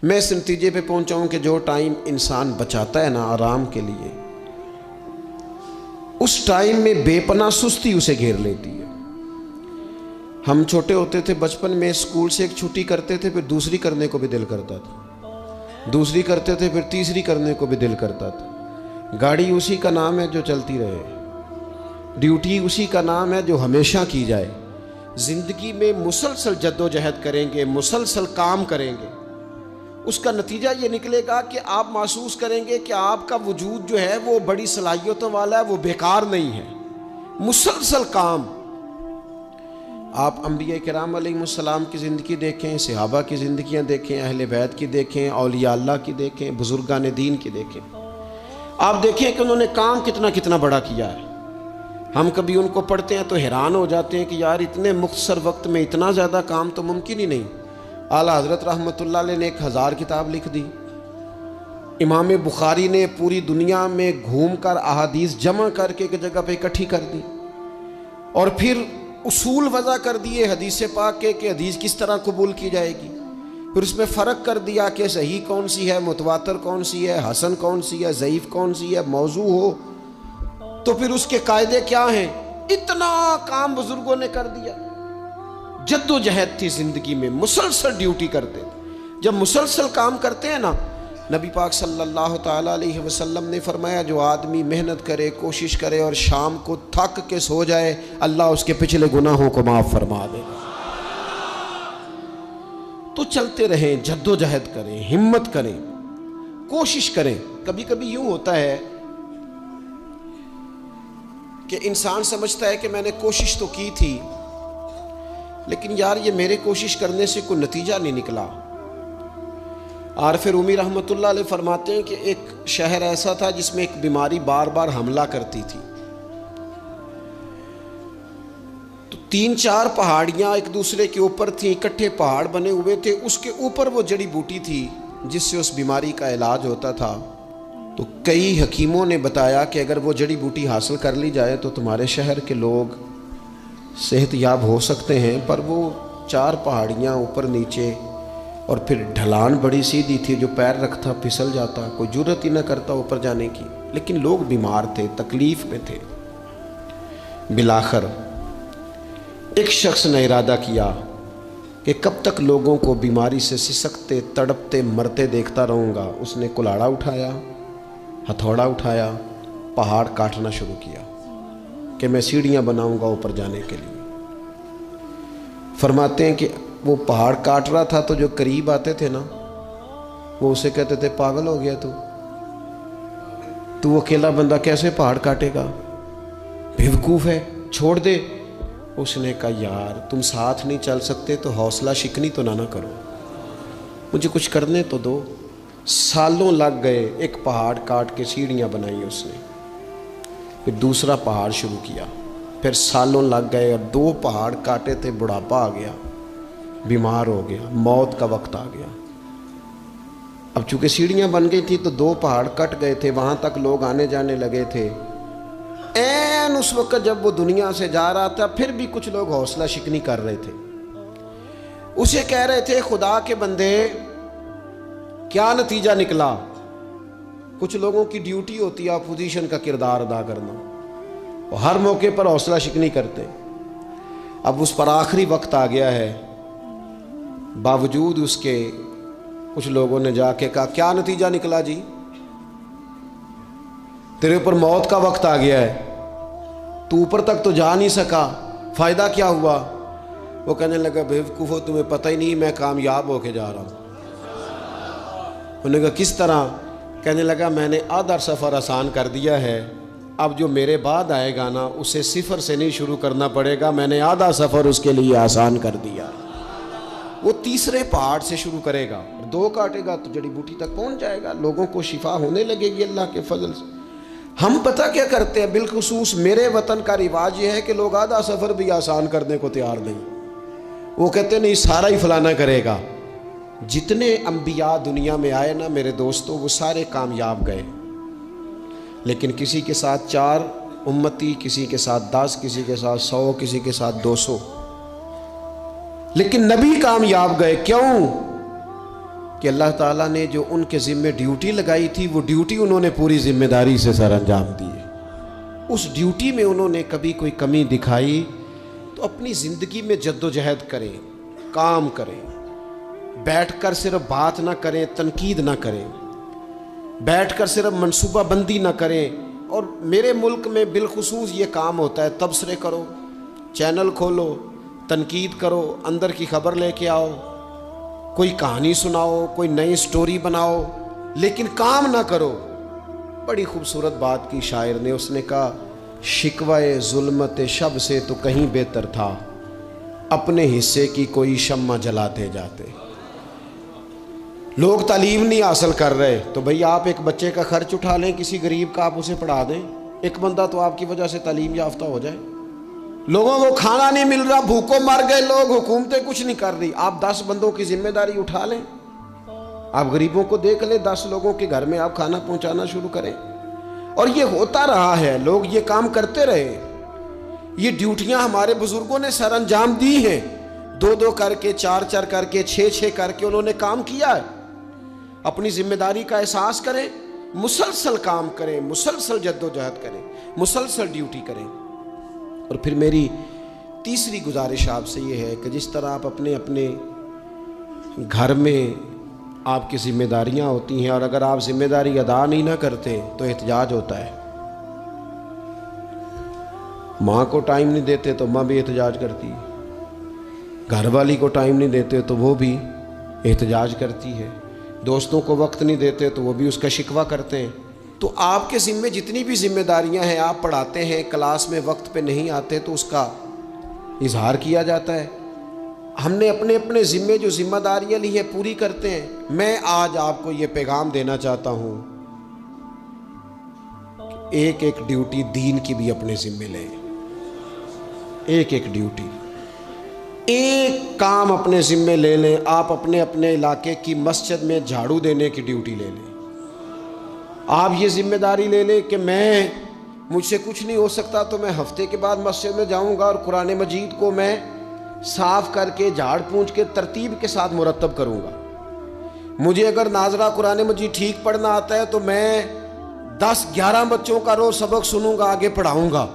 میں اس نتیجے پہ پہنچا ہوں کہ جو ٹائم انسان بچاتا ہے نا آرام کے لیے، اس ٹائم میں بے پناہ سستی اسے گھیر لیتی ہے۔ ہم چھوٹے ہوتے تھے بچپن میں، اسکول سے ایک چھٹی کرتے تھے، پھر دوسری کرنے کو بھی دل کرتا تھا، دوسری کرتے تھے، پھر تیسری کرنے کو بھی دل کرتا تھا۔ گاڑی اسی کا نام ہے جو چلتی رہے، ڈیوٹی اسی کا نام ہے جو ہمیشہ کی جائے۔ زندگی میں مسلسل جد و جہد کریں گے، مسلسل کام کریں گے، اس کا نتیجہ یہ نکلے گا کہ آپ محسوس کریں گے کہ آپ کا وجود جو ہے وہ بڑی صلاحیتوں والا ہے، وہ بیکار نہیں ہے، مسلسل کام۔ آپ انبیاء کرام علیہ السلام کی زندگی دیکھیں، صحابہ کی زندگیاں دیکھیں، اہل بیت کی دیکھیں، اولیاء اللہ کی دیکھیں، بزرگان دین کی دیکھیں، آپ دیکھیں کہ انہوں نے کام کتنا کتنا بڑا کیا ہے۔ ہم کبھی ان کو پڑھتے ہیں تو حیران ہو جاتے ہیں کہ یار اتنے مختصر وقت میں اتنا زیادہ کام تو ممکن ہی نہیں۔ اعلیٰ حضرت رحمۃ اللہ علیہ نے 1000 کتاب لکھ دی، امام بخاری نے پوری دنیا میں گھوم کر احادیث جمع کر کے ایک جگہ پہ اکٹھی کر دی، اور پھر اصول وضع کر دیے حدیث پاک کے کہ حدیث کس طرح قبول کی جائے گی، پھر اس میں فرق کر دیا کہ صحیح کون سی ہے، متواتر کون سی ہے، حسن کون سی ہے، ضعیف کون سی ہے، موضوع ہو تو پھر اس کے قاعدے کیا ہیں۔ اتنا کام بزرگوں نے کر دیا۔ جد و جہد تھی زندگی میں، مسلسل ڈیوٹی کرتے تھے۔ جب مسلسل کام کرتے ہیں نا، نبی پاک صلی اللہ تعالیٰ علیہ وسلم نے فرمایا جو آدمی محنت کرے، کوشش کرے اور شام کو تھک کے سو جائے، اللہ اس کے پچھلے گناہوں کو معاف فرما دے گا۔ تو چلتے رہیں، جد و جہد کریں، ہمت کریں، کوشش کریں۔ کبھی کبھی یوں ہوتا ہے کہ انسان سمجھتا ہے کہ میں نے کوشش تو کی تھی، لیکن یار یہ میرے کوشش کرنے سے کوئی نتیجہ نہیں نکلا۔ عارف رومی رحمۃ اللہ علیہ فرماتے ہیں کہ ایک شہر ایسا تھا جس میں ایک بیماری بار بار حملہ کرتی تھی، تو 3-4 پہاڑیاں ایک دوسرے کے اوپر تھیں، اکٹھے پہاڑ بنے ہوئے تھے، اس کے اوپر وہ جڑی بوٹی تھی جس سے اس بیماری کا علاج ہوتا تھا۔ تو کئی حکیموں نے بتایا کہ اگر وہ جڑی بوٹی حاصل کر لی جائے تو تمہارے شہر کے لوگ صحت یاب ہو سکتے ہیں، پر وہ 4 پہاڑیاں اوپر نیچے، اور پھر ڈھلان بڑی سیدھی تھی، جو پیر رکھتا پھسل جاتا، کوئی جرت ہی نہ کرتا اوپر جانے کی، لیکن لوگ بیمار تھے، تکلیف میں تھے۔ بالآخر ایک شخص نے ارادہ کیا کہ کب تک لوگوں کو بیماری سے سسکتے، تڑپتے، مرتے دیکھتا رہوں گا۔ اس نے کلاڑا اٹھایا، ہتھوڑا اٹھایا، پہاڑ کاٹنا شروع کیا کہ میں سیڑھیاں بناؤں گا اوپر جانے کے لیے۔ فرماتے ہیں کہ وہ پہاڑ کاٹ رہا تھا تو جو قریب آتے تھے نا، وہ اسے کہتے تھے پاگل ہو گیا تو وہ اکیلا بندہ کیسے پہاڑ کاٹے گا، بیوقوف ہے، چھوڑ دے۔ اس نے کہا یار تم ساتھ نہیں چل سکتے تو حوصلہ شکنی تو نہ کرو، مجھے کچھ کرنے تو دو۔ سالوں لگ گئے، ایک پہاڑ کاٹ کے سیڑھیاں بنائی اس نے، پھر دوسرا پہاڑ شروع کیا، پھر سالوں لگ گئے، اور 2 پہاڑ کاٹے تھے، بڑھاپا آ گیا، بیمار ہو گیا، موت کا وقت آ گیا۔ اب چونکہ سیڑھیاں بن گئی تھی تو 2 پہاڑ کٹ گئے تھے، وہاں تک لوگ آنے جانے لگے تھے۔ این اس وقت جب وہ دنیا سے جا رہا تھا، پھر بھی کچھ لوگ حوصلہ شکنی کر رہے تھے، اسے کہہ رہے تھے خدا کے بندے کیا نتیجہ نکلا۔ کچھ لوگوں کی ڈیوٹی ہوتی ہے اپوزیشن کا کردار ادا کرنا، وہ ہر موقع پر حوصلہ شکنی کرتے۔ اب اس پر آخری وقت آ گیا ہے، باوجود اس کے کچھ لوگوں نے جا کے کہا کیا نتیجہ نکلا جی، تیرے اوپر موت کا وقت آ گیا ہے، تو اوپر تک تو جا نہیں سکا، فائدہ کیا ہوا؟ وہ کہنے لگا بیوقوفو تمہیں پتہ ہی نہیں میں کامیاب ہو کے جا رہا ہوں۔ انہوں نے کہا کس طرح؟ کہنے لگا میں نے آدھا سفر آسان کر دیا ہے، اب جو میرے بعد آئے گا نا اسے صفر سے نہیں شروع کرنا پڑے گا، میں نے آدھا سفر اس کے لیے آسان کر دیا۔ وہ تیسرے پہاڑ سے شروع کرے گا، 2 کاٹے گا تو جڑی بوٹی تک پہنچ جائے گا، لوگوں کو شفا ہونے لگے گی اللہ کے فضل سے۔ ہم پتہ کیا کرتے ہیں، بالخصوص میرے وطن کا رواج یہ ہے کہ لوگ آدھا سفر بھی آسان کرنے کو تیار نہیں، وہ کہتے نہیں سارا ہی فلانا کرے گا۔ جتنے انبیاء دنیا میں آئے نا میرے دوستو، وہ سارے کامیاب گئے، لیکن کسی کے ساتھ 4 امتی، کسی کے ساتھ 10، کسی کے ساتھ 100، کسی کے ساتھ 200، لیکن نبی کامیاب گئے۔ کیوں؟ کہ اللہ تعالیٰ نے جو ان کے ذمے ڈیوٹی لگائی تھی وہ ڈیوٹی انہوں نے پوری ذمہ داری سے سر انجام دی ہے۔ اس ڈیوٹی میں انہوں نے کبھی کوئی کمی دکھائی تو اپنی زندگی میں جد و جہد کریں، کام کریں، بیٹھ کر صرف بات نہ کریں، تنقید نہ کریں، بیٹھ کر صرف منصوبہ بندی نہ کریں۔ اور میرے ملک میں بالخصوص یہ کام ہوتا ہے، تبصرے کرو، چینل کھولو، تنقید کرو، اندر کی خبر لے کے آؤ، کوئی کہانی سناؤ، کوئی نئی سٹوری بناؤ، لیکن کام نہ کرو۔ بڑی خوبصورت بات کی شاعر نے، اس نے کہا شکوہ ظلمت شب سے تو کہیں بہتر تھا، اپنے حصے کی کوئی شمع جلاتے جاتے۔ لوگ تعلیم نہیں حاصل کر رہے تو بھئی آپ ایک بچے کا خرچ اٹھا لیں، کسی غریب کا آپ اسے پڑھا دیں، ایک بندہ تو آپ کی وجہ سے تعلیم یافتہ ہو جائے۔ لوگوں کو کھانا نہیں مل رہا، بھوکوں مر گئے لوگ، حکومتیں کچھ نہیں کر رہی، آپ 10 بندوں کی ذمہ داری اٹھا لیں، آپ غریبوں کو دیکھ لیں، 10 لوگوں کے گھر میں آپ کھانا پہنچانا شروع کریں۔ اور یہ ہوتا رہا ہے، لوگ یہ کام کرتے رہے، یہ ڈیوٹیاں ہمارے بزرگوں نے سر انجام دی ہیں، 2 کر کے، 4 کر کے، 6 کر کے انہوں نے کام کیا ہے۔ اپنی ذمہ داری کا احساس کریں، مسلسل کام کریں، مسلسل جد و جہد کریں، مسلسل ڈیوٹی کریں۔ اور پھر میری تیسری گزارش آپ سے یہ ہے کہ جس طرح آپ اپنے اپنے گھر میں آپ کی ذمہ داریاں ہوتی ہیں، اور اگر آپ ذمہ داری ادا نہیں نہ کرتے تو احتجاج ہوتا ہے۔ ماں کو ٹائم نہیں دیتے تو ماں بھی احتجاج کرتی ہے، گھر والی کو ٹائم نہیں دیتے تو وہ بھی احتجاج کرتی ہے، دوستوں کو وقت نہیں دیتے تو وہ بھی اس کا شکوہ کرتے ہیں۔ تو آپ کے ذمے جتنی بھی ذمہ داریاں ہیں، آپ پڑھاتے ہیں، کلاس میں وقت پہ نہیں آتے تو اس کا اظہار کیا جاتا ہے۔ ہم نے اپنے اپنے ذمے جو ذمہ داریاں لی ہیں پوری کرتے ہیں۔ میں آج آپ کو یہ پیغام دینا چاہتا ہوں کہ ایک ایک ڈیوٹی دین کی بھی اپنے ذمے لیں، ایک ایک ڈیوٹی، ایک کام اپنے ذمے لے لیں۔ آپ اپنے اپنے علاقے کی مسجد میں جھاڑو دینے کی ڈیوٹی لے لیں، آپ یہ ذمہ داری لے لیں کہ مجھ سے کچھ نہیں ہو سکتا تو میں ہفتے کے بعد مسجد میں جاؤں گا اور قرآن مجید کو میں صاف کر کے، جھاڑ پونچھ کے، ترتیب کے ساتھ مرتب کروں گا۔ مجھے اگر ناظرہ قرآن مجید ٹھیک پڑھنا آتا ہے تو میں 10-11 بچوں کا روز سبق سنوں گا، آگے پڑھاؤں گا۔